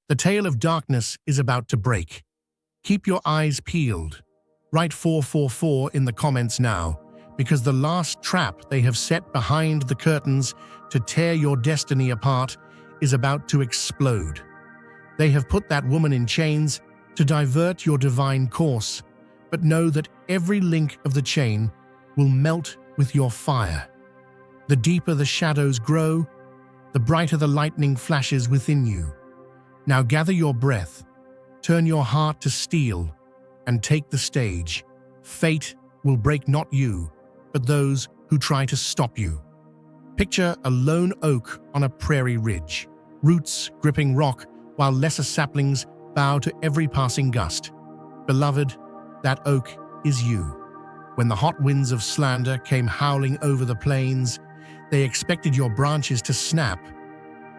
The tale of darkness is about to break. Keep your eyes peeled. Write 444 in the comments now, because the last trap they have set behind the curtains to tear your destiny apart is about to explode. They have put that woman in chains to divert your divine course, but know that every link of the chain will melt with your fire. The deeper the shadows grow, the brighter the lightning flashes within you. Now gather your breath, turn your heart to steel, and take the stage. Fate will break not you, but those who try to stop you. Picture a lone oak on a prairie ridge, roots gripping rock while lesser saplings bow to every passing gust. Beloved, that oak is you. When the hot winds of slander came howling over the plains, they expected your branches to snap,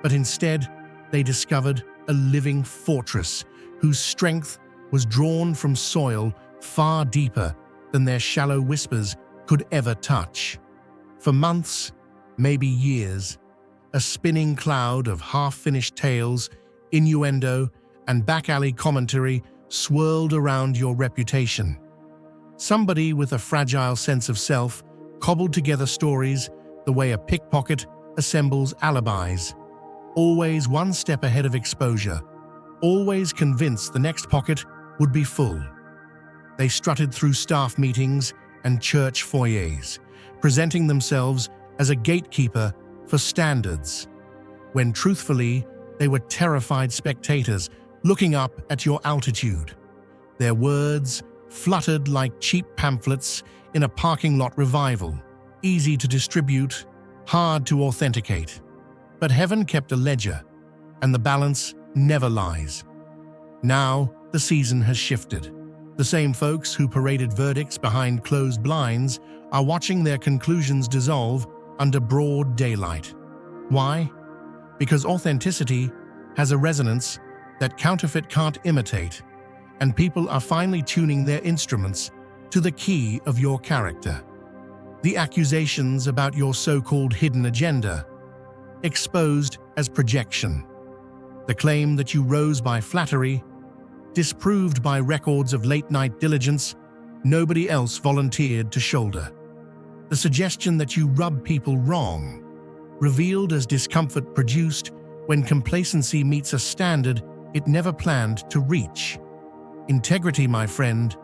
but instead they discovered a living fortress whose strength was drawn from soil far deeper than their shallow whispers could ever touch. For months, maybe years, a spinning cloud of half-finished tales, innuendo, and back-alley commentary swirled around your reputation. Somebody with a fragile sense of self cobbled together stories the way a pickpocket assembles alibis, always one step ahead of exposure, always convinced the next pocket would be full. They strutted through staff meetings and church foyers, presenting themselves as a gatekeeper for standards, when truthfully they were terrified spectators looking up at your altitude. Their words fluttered like cheap pamphlets in a parking lot revival, easy to distribute, hard to authenticate. But heaven kept a ledger, and the balance never lies. Now the season has shifted. The same folks who paraded verdicts behind closed blinds are watching their conclusions dissolve under broad daylight. Why? Because authenticity has a resonance that counterfeit can't imitate, and people are finally tuning their instruments to the key of your character. The accusations about your so-called hidden agenda, exposed as projection. The claim that you rose by flattery, disproved by records of late-night diligence nobody else volunteered to shoulder. The suggestion that you rub people wrong, revealed as discomfort produced when complacency meets a standard it never planned to reach. Integrity, my friend,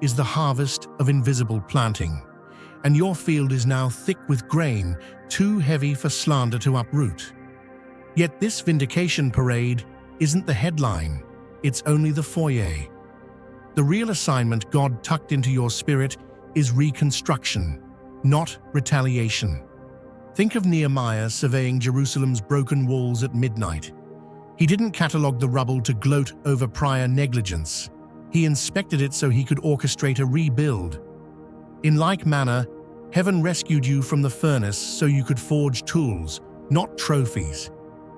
is the harvest of invisible planting, and your field is now thick with grain, too heavy for slander to uproot. Yet this vindication parade isn't the headline, it's only the foyer. The real assignment God tucked into your spirit is reconstruction, not retaliation. Think of Nehemiah surveying Jerusalem's broken walls at midnight. He didn't catalogue the rubble to gloat over prior negligence. He inspected it so he could orchestrate a rebuild. In like manner, heaven rescued you from the furnace so you could forge tools, not trophies.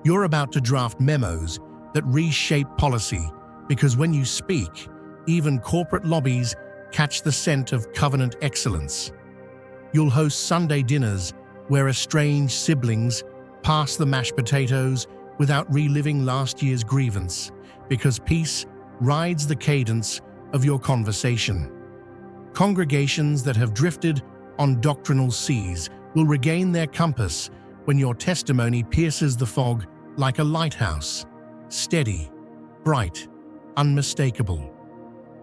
You're about to draft memos that reshape policy, because when you speak, even corporate lobbies catch the scent of covenant excellence. You'll host Sunday dinners where estranged siblings pass the mashed potatoes without reliving last year's grievance, because peace rides the cadence of your conversation. Congregations that have drifted on doctrinal seas will regain their compass when your testimony pierces the fog like a lighthouse, steady, bright, unmistakable.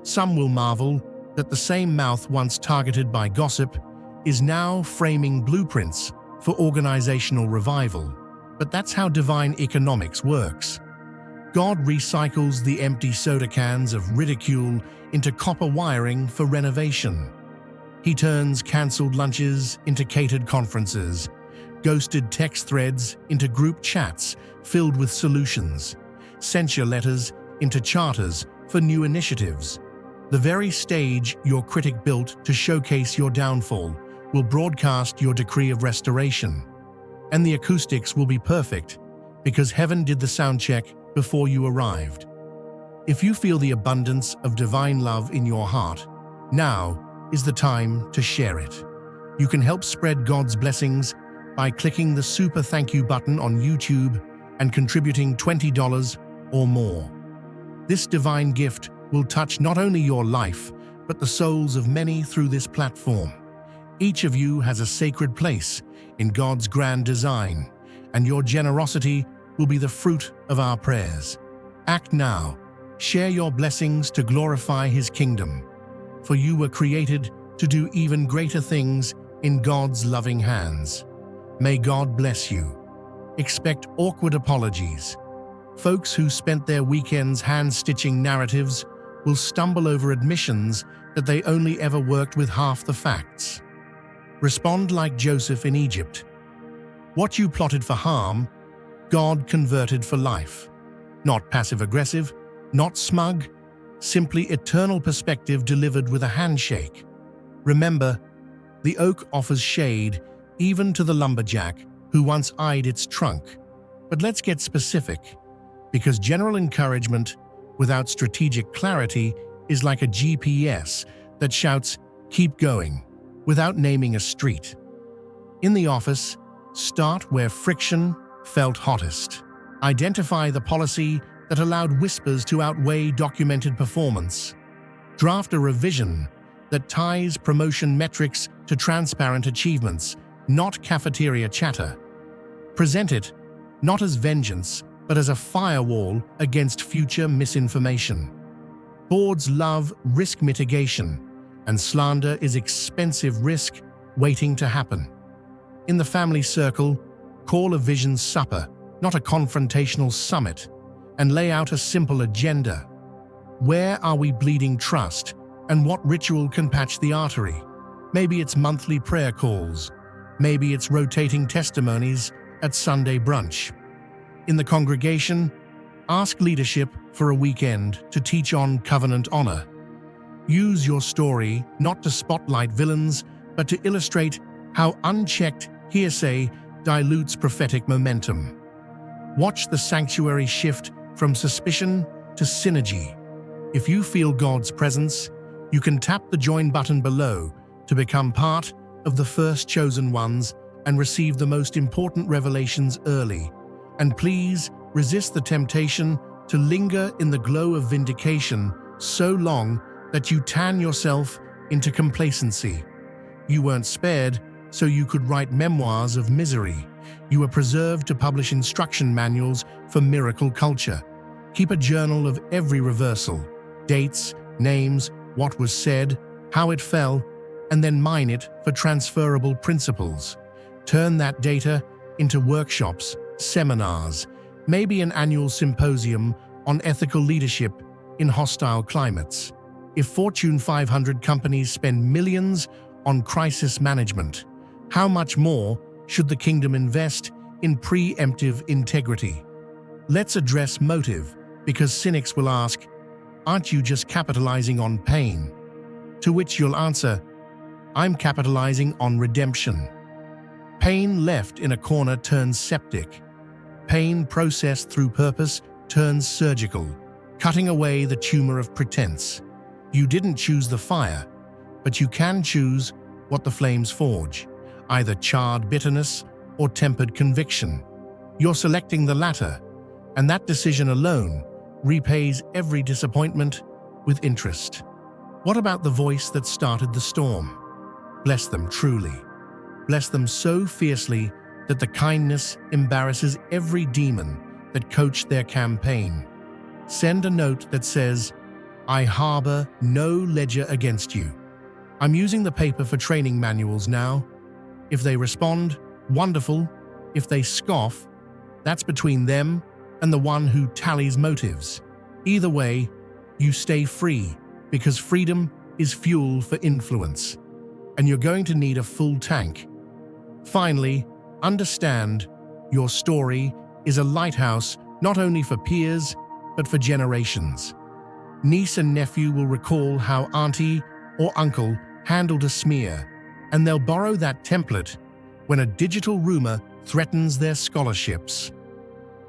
Some will marvel that the same mouth once targeted by gossip is now framing blueprints for organizational revival. But that's how divine economics works. God recycles the empty soda cans of ridicule into copper wiring for renovation. He turns cancelled lunches into catered conferences, ghosted text threads into group chats filled with solutions, censure letters into charters for new initiatives. The very stage your critic built to showcase your downfall will broadcast your decree of restoration. And the acoustics will be perfect, because heaven did the sound check before you arrived. If you feel the abundance of divine love in your heart, now is the time to share it. You can help spread God's blessings by clicking the super thank you button on YouTube and contributing $20 or more. This divine gift will touch not only your life, but the souls of many through this platform. Each of you has a sacred place in God's grand design, and your generosity will be the fruit of our prayers. Act now. Share your blessings to glorify His kingdom, for you were created to do even greater things in God's loving hands. May God bless you. Expect awkward apologies. Folks who spent their weekends hand-stitching narratives will stumble over admissions that they only ever worked with half the facts. Respond like Joseph in Egypt. What you plotted for harm, God converted for life. Not passive-aggressive, not smug, simply eternal perspective delivered with a handshake. Remember, the oak offers shade even to the lumberjack who once eyed its trunk. But let's get specific, because general encouragement without strategic clarity is like a GPS that shouts, "Keep going," without naming a street. In the office, start where friction felt hottest. Identify the policy that allowed whispers to outweigh documented performance. Draft a revision that ties promotion metrics to transparent achievements, not cafeteria chatter. Present it not as vengeance, but as a firewall against future misinformation. Boards love risk mitigation, and slander is expensive risk waiting to happen. In the family circle, call a vision supper, not a confrontational summit, and lay out a simple agenda. Where are we bleeding trust, and what ritual can patch the artery? Maybe it's monthly prayer calls. Maybe it's rotating testimonies at Sunday brunch. In the congregation, ask leadership for a weekend to teach on covenant honor. Use your story not to spotlight villains, but to illustrate how unchecked hearsay dilutes prophetic momentum. Watch the sanctuary shift from suspicion to synergy. If you feel God's presence, you can tap the join button below to become part of the first chosen ones and receive the most important revelations early. And please resist the temptation to linger in the glow of vindication so long that you tan yourself into complacency. You weren't spared so you could write memoirs of misery. You were preserved to publish instruction manuals for miracle culture. Keep a journal of every reversal, dates, names, what was said, how it fell, and then mine it for transferable principles. Turn that data into workshops, seminars, maybe an annual symposium on ethical leadership in hostile climates. If Fortune 500 companies spend millions on crisis management, how much more should the kingdom invest in preemptive integrity? Let's address motive, because cynics will ask, aren't you just capitalizing on pain? To which you'll answer, I'm capitalizing on redemption. Pain left in a corner turns septic. Pain processed through purpose turns surgical, cutting away the tumor of pretense. You didn't choose the fire, but you can choose what the flames forge, either charred bitterness or tempered conviction. You're selecting the latter, and that decision alone repays every disappointment with interest. What about the voice that started the storm? Bless them truly. Bless them so fiercely that the kindness embarrasses every demon that coached their campaign. Send a note that says, I harbor no ledger against you. I'm using the paper for training manuals now. If they respond, wonderful. If they scoff, that's between them and the one who tallies motives. Either way, you stay free, because freedom is fuel for influence, and you're going to need a full tank. Finally, understand your story is a lighthouse not only for peers, but for generations. Niece and nephew will recall how auntie or uncle handled a smear, and they'll borrow that template when a digital rumor threatens their scholarships.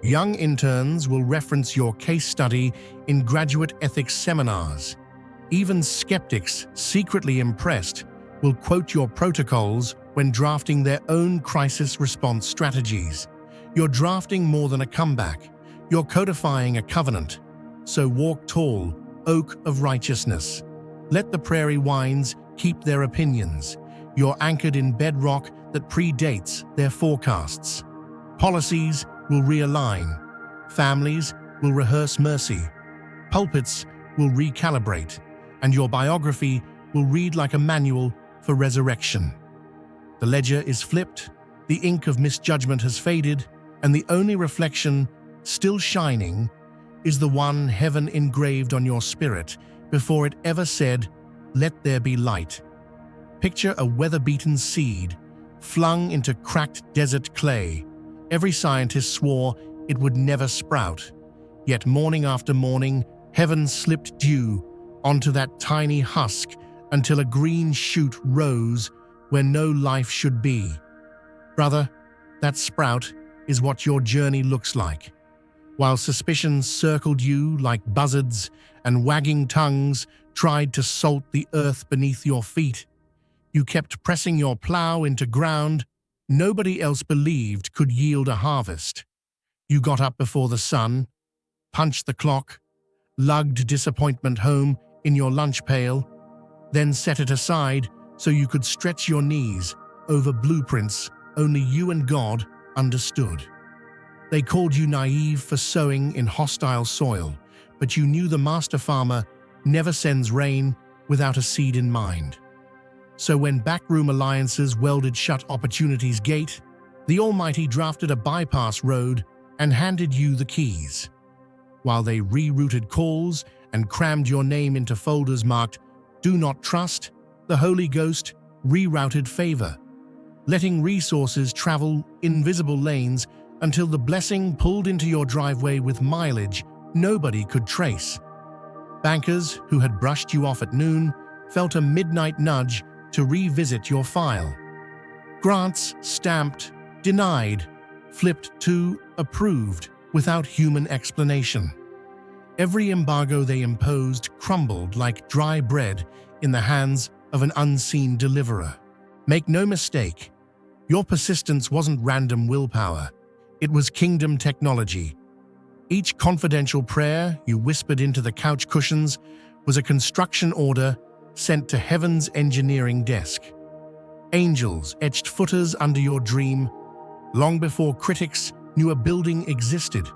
Young interns will reference your case study in graduate ethics seminars. Even skeptics secretly impressed will quote your protocols when drafting their own crisis response strategies. You're drafting more than a comeback. You're codifying a covenant. So walk tall, oak of righteousness. Let the prairie winds keep their opinions. You're anchored in bedrock that predates their forecasts. Policies will realign. Families will rehearse mercy. Pulpits will recalibrate. And your biography will read like a manual for resurrection. The ledger is flipped, the ink of misjudgment has faded, and the only reflection still shining is the one heaven engraved on your spirit before it ever said, "Let there be light." Picture a weather-beaten seed flung into cracked desert clay. Every scientist swore it would never sprout. Yet morning after morning, heaven slipped dew onto that tiny husk until a green shoot rose where no life should be. Brother, that sprout is what your journey looks like. While suspicions circled you like buzzards and wagging tongues tried to salt the earth beneath your feet, you kept pressing your plow into ground nobody else believed could yield a harvest. You got up before the sun, punched the clock, lugged disappointment home in your lunch pail, then set it aside so you could stretch your knees over blueprints only you and God understood. They called you naive for sowing in hostile soil, but you knew the master farmer never sends rain without a seed in mind. So when backroom alliances welded shut opportunity's gate, the Almighty drafted a bypass road and handed you the keys. While they rerouted calls and crammed your name into folders marked "Do Not Trust," the Holy Ghost rerouted favor, letting resources travel invisible lanes until the blessing pulled into your driveway with mileage nobody could trace. Bankers who had brushed you off at noon felt a midnight nudge to revisit your file. Grants stamped "denied" flipped to "approved" without human explanation. Every embargo they imposed crumbled like dry bread in the hands of an unseen deliverer. Make no mistake, your persistence wasn't random willpower. It was kingdom technology. Each confidential prayer you whispered into the couch cushions was a construction order sent to heaven's engineering desk. Angels etched footers under your dream long before critics knew a building existed.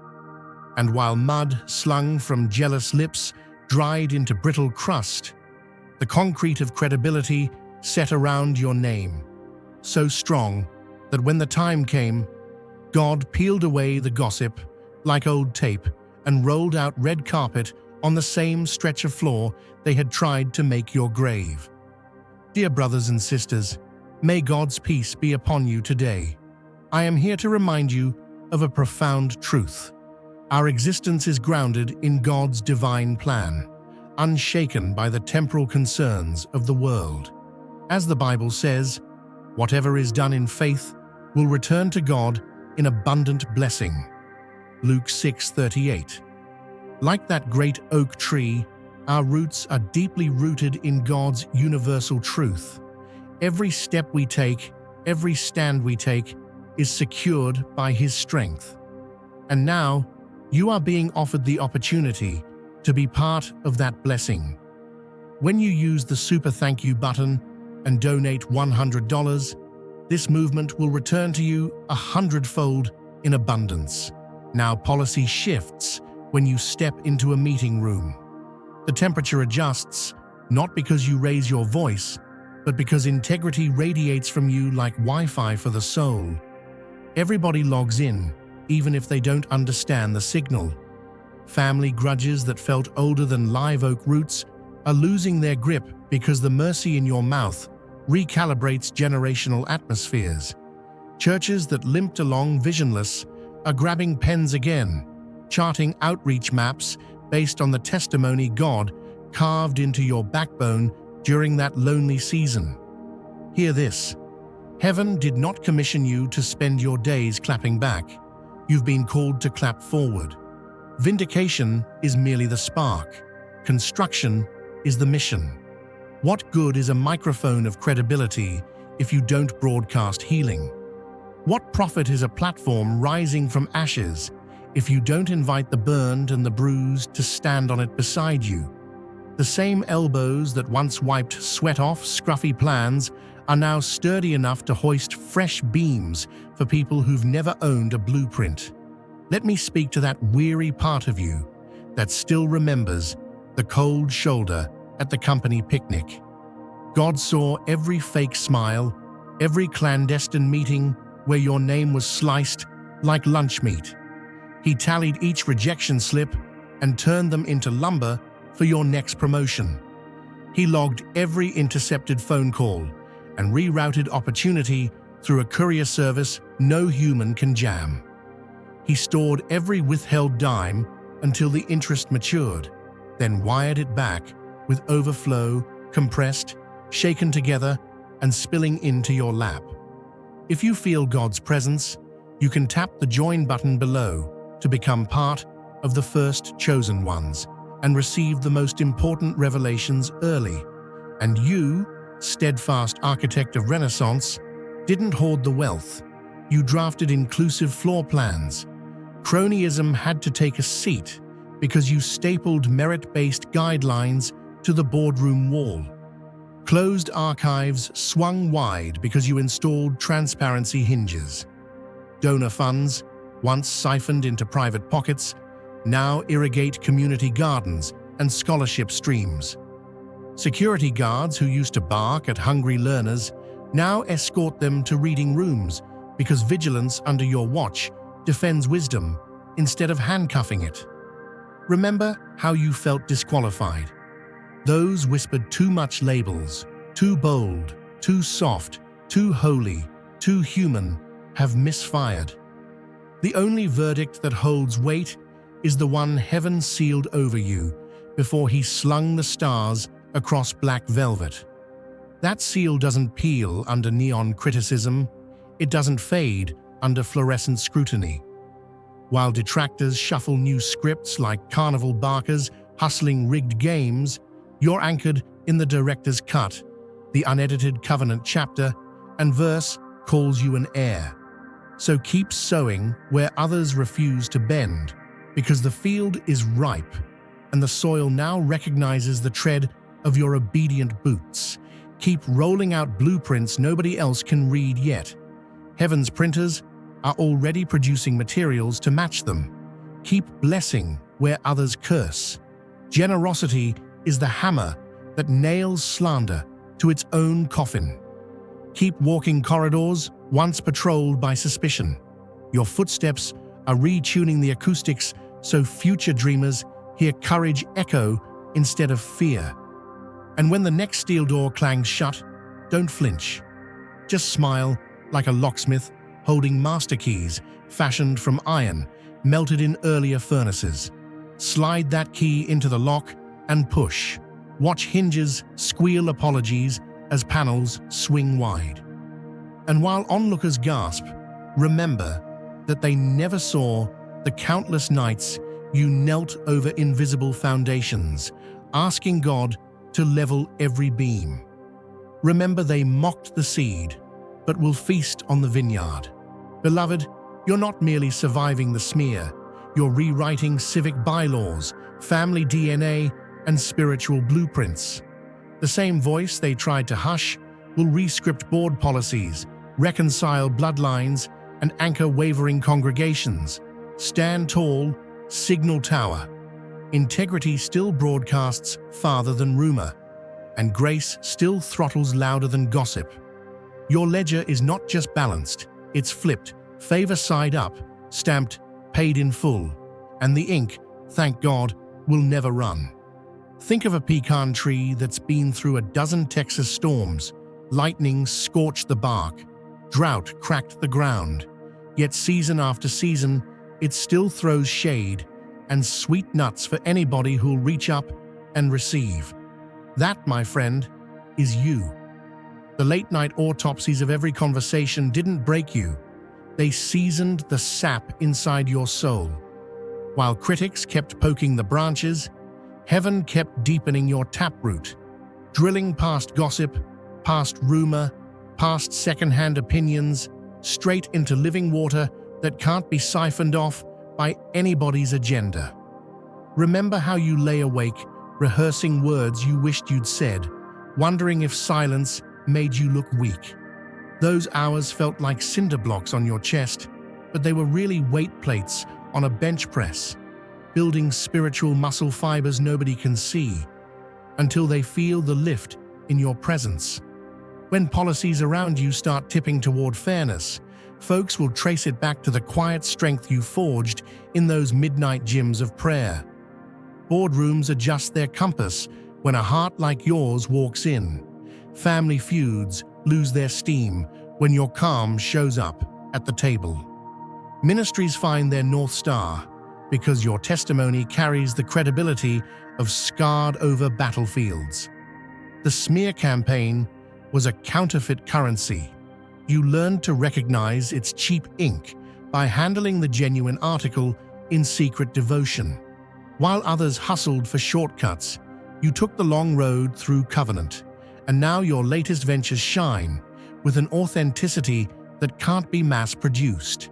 And while mud slung from jealous lips dried into brittle crust, the concrete of credibility set around your name, so strong that when the time came, God peeled away the gossip like old tape and rolled out red carpet on the same stretch of floor they had tried to make your grave. Dear brothers and sisters, may God's peace be upon you today. I am here to remind you of a profound truth. Our existence is grounded in God's divine plan, unshaken by the temporal concerns of the world. As the Bible says, whatever is done in faith will return to God in abundant blessing. Luke 6:38. Like that great oak tree, our roots are deeply rooted in God's universal truth. Every step we take, every stand we take, is secured by His strength. And now, you are being offered the opportunity to be part of that blessing. When you use the super thank you button and donate $100, this movement will return to you 100-fold in abundance. Now policy shifts when you step into a meeting room. The temperature adjusts, not because you raise your voice, but because integrity radiates from you like Wi-Fi for the soul. Everybody logs in, even if they don't understand the signal. Family grudges that felt older than live oak roots are losing their grip because the mercy in your mouth recalibrates generational atmospheres. Churches that limped along visionless are grabbing pens again, charting outreach maps based on the testimony God carved into your backbone during that lonely season. Hear this. Heaven did not commission you to spend your days clapping back. You've been called to clap forward. Vindication is merely the spark. Construction is the mission. What good is a microphone of credibility if you don't broadcast healing? What profit is a platform rising from ashes if you don't invite the burned and the bruised to stand on it beside you. The same elbows that once wiped sweat off scruffy plans are now sturdy enough to hoist fresh beams for people who've never owned a blueprint. Let me speak to that weary part of you that still remembers the cold shoulder at the company picnic. God saw every fake smile, every clandestine meeting where your name was sliced like lunch meat. He tallied each rejection slip and turned them into lumber for your next promotion. He logged every intercepted phone call and rerouted opportunity through a courier service no human can jam. He stored every withheld dime until the interest matured, then wired it back with overflow, compressed, shaken together, and spilling into your lap. If you feel God's presence, you can tap the join button below to become part of the first chosen ones and receive the most important revelations early. And you, steadfast architect of Renaissance, didn't hoard the wealth. You drafted inclusive floor plans. Cronyism had to take a seat because you stapled merit-based guidelines to the boardroom wall. Closed archives swung wide because you installed transparency hinges. Donor funds, once siphoned into private pockets, now irrigate community gardens and scholarship streams. Security guards who used to bark at hungry learners now escort them to reading rooms because vigilance under your watch defends wisdom instead of handcuffing it. Remember how you felt disqualified? Those whispered too much labels, too bold, too soft, too holy, too human, have misfired. The only verdict that holds weight is the one heaven sealed over you before he slung the stars across black velvet. That seal doesn't peel under neon criticism. It doesn't fade under fluorescent scrutiny. While detractors shuffle new scripts like carnival barkers hustling rigged games, you're anchored in the director's cut. The unedited covenant chapter and verse calls you an heir. So keep sowing where others refuse to bend, because the field is ripe and the soil now recognizes the tread of your obedient boots. Keep rolling out blueprints nobody else can read yet. Heaven's printers are already producing materials to match them. Keep blessing where others curse. Generosity is the hammer that nails slander to its own coffin. Keep walking corridors once patrolled by suspicion. Your footsteps are retuning the acoustics so future dreamers hear courage echo instead of fear. And when the next steel door clangs shut, don't flinch. Just smile like a locksmith holding master keys fashioned from iron melted in earlier furnaces. Slide that key into the lock and push. Watch hinges squeal apologies as panels swing wide. And while onlookers gasp, remember that they never saw the countless nights you knelt over invisible foundations, asking God to level every beam. Remember they mocked the seed, but will feast on the vineyard. Beloved, you're not merely surviving the smear, you're rewriting civic bylaws, family DNA, and spiritual blueprints. The same voice they tried to hush will re-script board policies, reconcile bloodlines, and anchor wavering congregations. Stand tall, signal tower. Integrity still broadcasts farther than rumor, and grace still throttles louder than gossip. Your ledger is not just balanced, it's flipped, favor side up, stamped, paid in full, and the ink, thank God, will never run. Think of a pecan tree that's been through a dozen Texas storms. Lightning scorched the bark, drought cracked the ground, yet season after season, it still throws shade and sweet nuts for anybody who'll reach up and receive. That, my friend, is you. The late-night autopsies of every conversation didn't break you. They seasoned the sap inside your soul. While critics kept poking the branches, heaven kept deepening your taproot, drilling past gossip, past rumor, past second-hand opinions, straight into living water that can't be siphoned off by anybody's agenda. Remember how you lay awake, rehearsing words you wished you'd said, wondering if silence made you look weak. Those hours felt like cinder blocks on your chest, but they were really weight plates on a bench press, building spiritual muscle fibers nobody can see, until they feel the lift in your presence. When policies around you start tipping toward fairness, folks will trace it back to the quiet strength you forged in those midnight gyms of prayer. Boardrooms adjust their compass when a heart like yours walks in. Family feuds lose their steam when your calm shows up at the table. Ministries find their North Star because your testimony carries the credibility of scarred-over battlefields. The smear campaign was a counterfeit currency. You learned to recognize its cheap ink by handling the genuine article in secret devotion. While others hustled for shortcuts, you took the long road through covenant, and now your latest ventures shine with an authenticity that can't be mass-produced.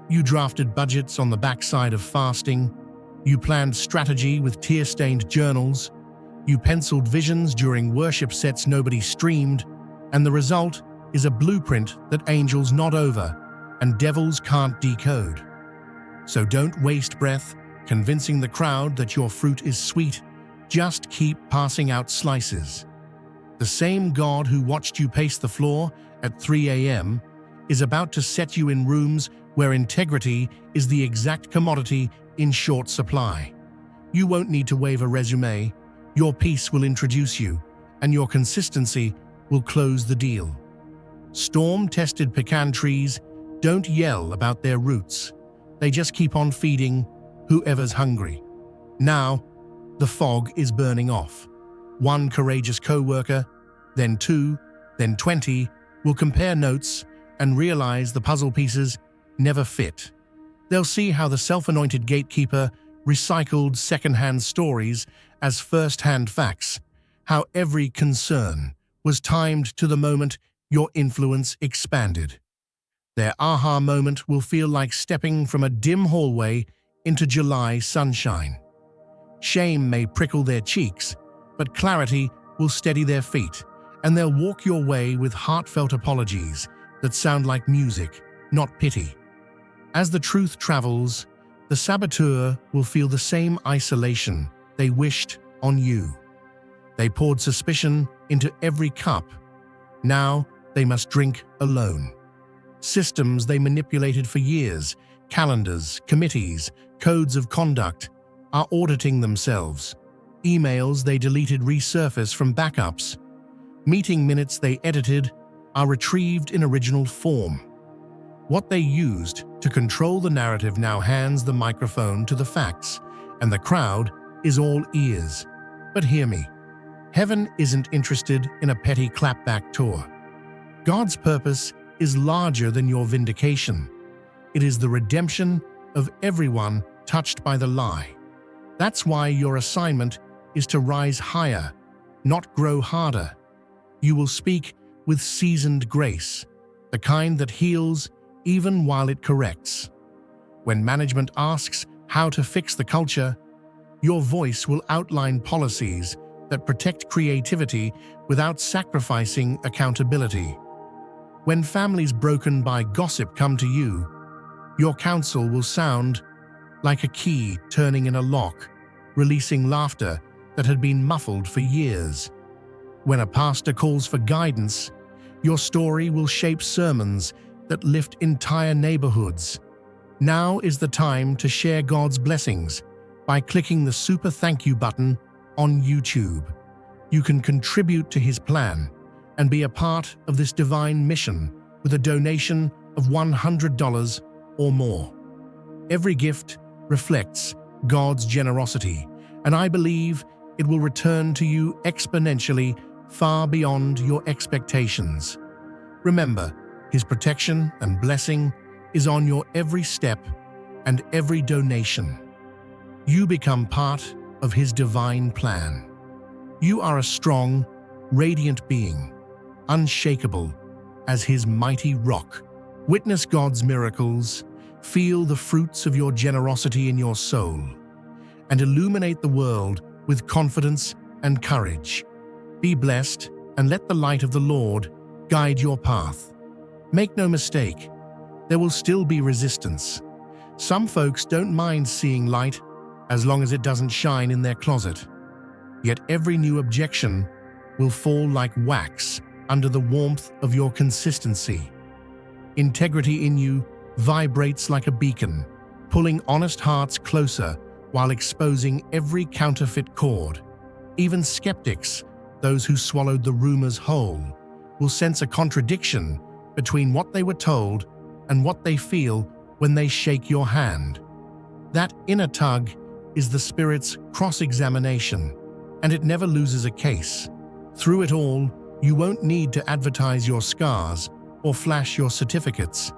You drafted budgets on the backside of fasting. You planned strategy with tear-stained journals. You penciled visions during worship sets nobody streamed, and the result is a blueprint that angels nod over and devils can't decode. So don't waste breath convincing the crowd that your fruit is sweet. Just keep passing out slices. The same God who watched you pace the floor at 3 a.m. is about to set you in rooms where integrity is the exact commodity in short supply. You won't need to wave a resume. Your peace will introduce you, and your consistency will close the deal. Storm-tested pecan trees don't yell about their roots. They just keep on feeding whoever's hungry. Now, the fog is burning off. One courageous co-worker, then 2, then 20, will compare notes and realize the puzzle pieces never fit. They'll see how the self-anointed gatekeeper recycled second-hand stories as first-hand facts, how every concern was timed to the moment your influence expanded. Their aha moment will feel like stepping from a dim hallway into July sunshine. Shame may prickle their cheeks, but clarity will steady their feet, and they'll walk your way with heartfelt apologies that sound like music, not pity. As the truth travels, the saboteur will feel the same isolation they wished on you. They poured suspicion into every cup. Now they must drink alone. Systems they manipulated for years, calendars, committees, codes of conduct, are auditing themselves. Emails they deleted resurface from backups. Meeting minutes they edited are retrieved in original form. What they used to control the narrative now hands the microphone to the facts, and the crowd is all ears. But hear me. Heaven isn't interested in a petty clapback tour. God's purpose is larger than your vindication. It is the redemption of everyone touched by the lie. That's why your assignment is to rise higher, not grow harder. You will speak with seasoned grace, the kind that heals even while it corrects. When management asks how to fix the culture, your voice will outline policies that protect creativity without sacrificing accountability. When families broken by gossip come to you, your counsel will sound like a key turning in a lock, releasing laughter that had been muffled for years. When a pastor calls for guidance, your story will shape sermons that lift entire neighborhoods. Now is the time to share God's blessings by clicking the super thank you button on YouTube. You can contribute to His plan and be a part of this divine mission with a donation of $100 or more. Every gift reflects God's generosity, and I believe it will return to you exponentially far beyond your expectations. Remember, His protection and blessing is on your every step and every donation. You become part of His divine plan. You are a strong, radiant being, unshakable as His mighty rock. Witness God's miracles, Feel the fruits of your generosity in your soul, and illuminate the world with confidence and courage. Be blessed, and let the light of the Lord guide your path. Make no mistake, there will still be resistance. Some folks don't mind seeing light as long as it doesn't shine in their closet. Yet every new objection will fall like wax under the warmth of your consistency. Integrity in you vibrates like a beacon, pulling honest hearts closer while exposing every counterfeit chord. Even skeptics, those who swallowed the rumors whole, will sense a contradiction between what they were told and what they feel when they shake your hand. That inner tug is the Spirit's cross-examination, and it never loses a case. Through it all, you won't need to advertise your scars or flash your certificates.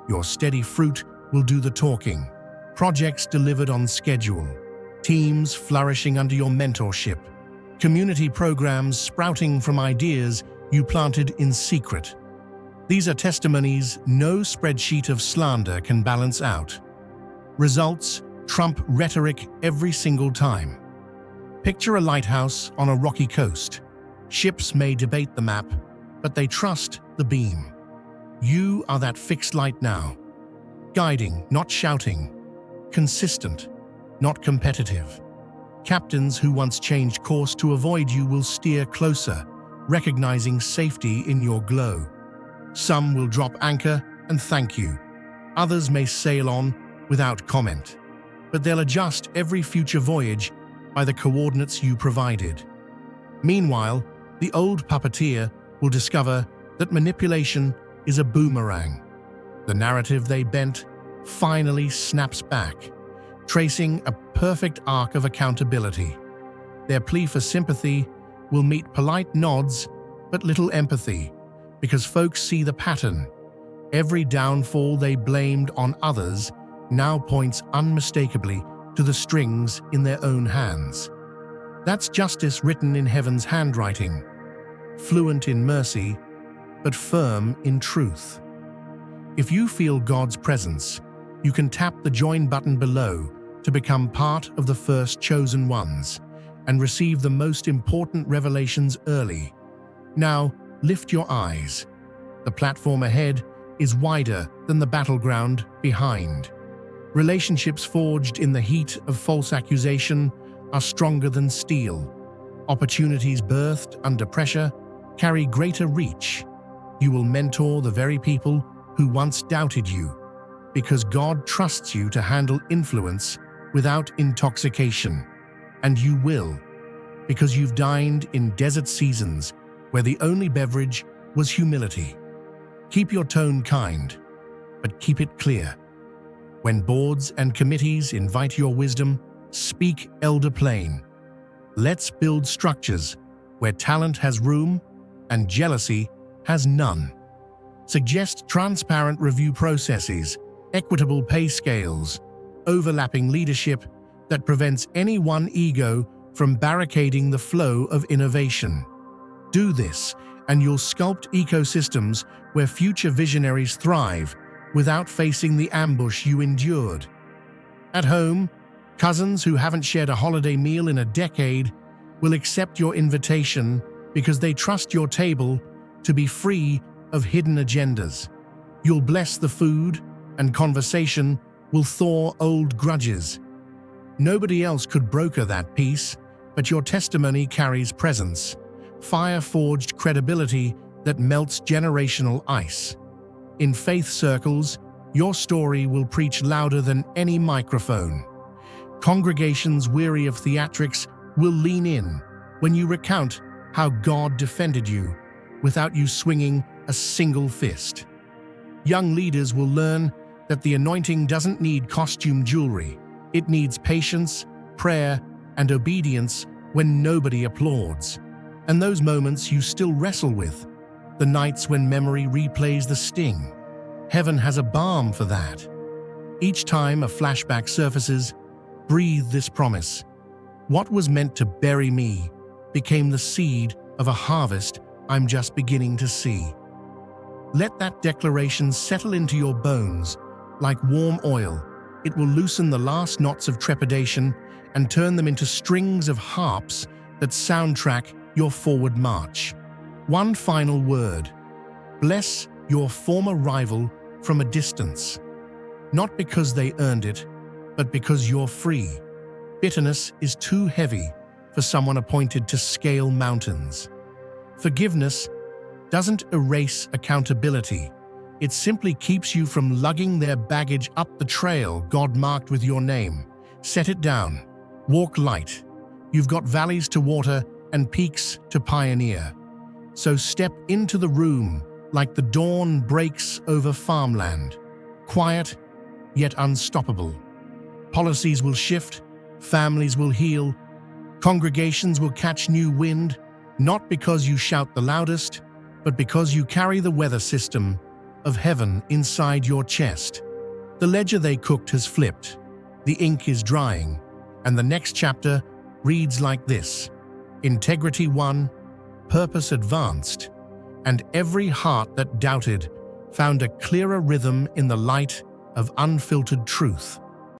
Your steady fruit will do the talking. Projects delivered on schedule, teams flourishing under your mentorship, community programs sprouting from ideas you planted in secret. These are testimonies no spreadsheet of slander can balance out. Results trump rhetoric every single time. Picture a lighthouse on a rocky coast. Ships may debate the map, but they trust the beam. You are that fixed light now. Guiding, not shouting. Consistent, not competitive. Captains who once changed course to avoid you will steer closer, recognizing safety in your glow. Some will drop anchor and thank you. Others may sail on without comment, but they'll adjust every future voyage by the coordinates you provided. Meanwhile, the old puppeteer will discover that manipulation is a boomerang. The narrative they bent finally snaps back, tracing a perfect arc of accountability. Their plea for sympathy will meet polite nods but little empathy, because folks see the pattern. Every downfall they blamed on others now points unmistakably to the strings in their own hands. That's justice written in heaven's handwriting, fluent in mercy, but firm in truth. If you feel God's presence, you can tap the join button below to become part of the first chosen ones and receive the most important revelations early. Now, lift your eyes. The platform ahead is wider than the battleground behind. Relationships forged in the heat of false accusation are stronger than steel. Opportunities birthed under pressure carry greater reach. You will mentor the very people who once doubted you, because God trusts you to handle influence without intoxication. And you will, because you've dined in desert seasons where the only beverage was humility. Keep your tone kind, but keep it clear. When boards and committees invite your wisdom, speak elder plain. Let's build structures where talent has room and jealousy has none. Suggest transparent review processes, equitable pay scales, overlapping leadership that prevents any one ego from barricading the flow of innovation. Do this, and you'll sculpt ecosystems where future visionaries thrive without facing the ambush you endured. At home, cousins who haven't shared a holiday meal in a decade will accept your invitation because they trust your table to be free of hidden agendas. You'll bless the food, and conversation will thaw old grudges. Nobody else could broker that peace, but your testimony carries presence, fire-forged credibility that melts generational ice. In faith circles, your story will preach louder than any microphone. Congregations weary of theatrics will lean in when you recount how God defended you without you swinging a single fist. Young leaders will learn that the anointing doesn't need costume jewelry. It needs patience, prayer, and obedience when nobody applauds. And those moments you still wrestle with, the nights when memory replays the sting. Heaven has a balm for that. Each time a flashback surfaces, breathe this promise. What was meant to bury me became the seed of a harvest I'm just beginning to see. Let that declaration settle into your bones, like warm oil. It will loosen the last knots of trepidation and turn them into strings of harps that soundtrack your forward march. One final word. Bless your former rival from a distance. Not because they earned it, but because you're free. Bitterness is too heavy for someone appointed to scale mountains. Forgiveness doesn't erase accountability. It simply keeps you from lugging their baggage up the trail God marked with your name. Set it down. Walk light. You've got valleys to water and peaks to pioneer. So step into the room like the dawn breaks over farmland. Quiet, yet unstoppable. Policies will shift, families will heal, congregations will catch new wind, not because you shout the loudest, but because you carry the weather system of heaven inside your chest. The ledger they cooked has flipped, the ink is drying, and the next chapter reads like this: Integrity won, purpose advanced, and every heart that doubted found a clearer rhythm in the light of unfiltered truth.